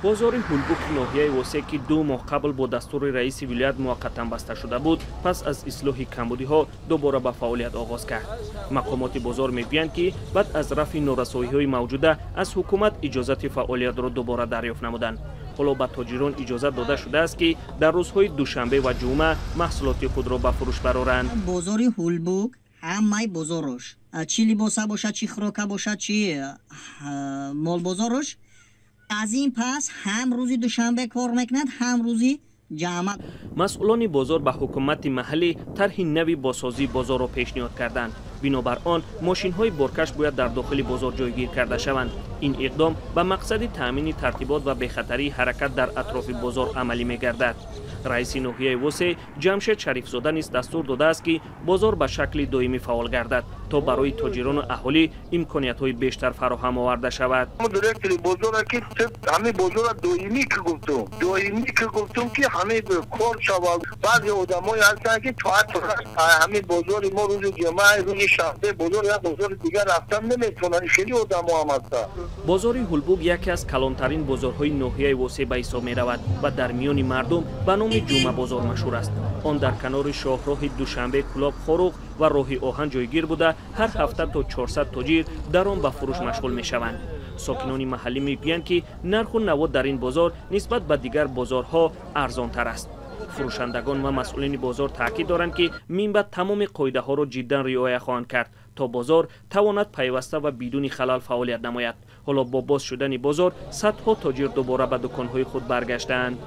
бозори Ҳулбукро ноҳияи Восеъ ки 2 моҳ қабл бо дастури раиси вилоят муваққатан баста шуда буд, пас аз ислоҳи камбудиҳо дубора ба фаъолият оғоз кард. Мақомоти бозор мегӯянд ки баъд аз рафъи норасоиҳои мавҷуда аз ҳукумат иҷозати фаъолиятро дубора дарёфт намуданд. ҳоло ба тоҷирон иҷозат дода шудааст ки дар рӯзҳои душанбе ва ҷумъа маҳсулоти худро ба фурӯш бароранд. бозори Ҳулбук ҳамаи бозорош, чӣ либоса бошад, чӣ хӯрока бошад, чӣ молбозорош аз ин пас ҳам рӯзи душанбе кор мекунад, ҳам рӯзи ҷамъа. масъулони бозор ба ҳукумати маҳаллӣ тарҳи нави босозии бозорро пешниҳод карданд. бинобар он мошинҳои боркаш бояд дар дохили бозор ҷойгир карда шаванд. ин иқдом ба мақсади таъмини тартибот ва бехатарии ҳаракат дар атрофи бозор амалӣ мегардад. раиси ноҳияи Восеъ Ҷамшед Шарифзода низ дастур додааст ки бозор ба шакли доимӣ фаъол гардад, то барои тоҷирону аҳолӣ имкониятҳои бештар фароҳам оварда шавад. бозори Ҳулбук яке аз калонтарин бозорҳои ноҳияи Восеъ ба ҳисоб меравад ва дар миёни мардум ба номи ҷумъа бозор машҳур аст. он дар канори шоҳроҳи душанбе кӯлоб хоруғ ва роҳи оҳан ҷойгир буда ҳар ҳафта то 400 тоҷир дар он ба фурӯш машғул мешаванд. сокинони маҳаллӣ мегӯянд ки нарху навод дар ин бозор нисбат ба дигар бозорҳо арзонтар аст. фурӯшандагон ва масъулини бозор таъкид доранд ки минбаъд тамоми қоидаҳоро ҷиддан риоя хоҳанд кард, то бозор тавонад пайваста ва бидуни халал фаъолият намояд. ҳоло бо боз шудани бозор садҳо тоҷир дубора ба дуконҳои худ баргаштаанд.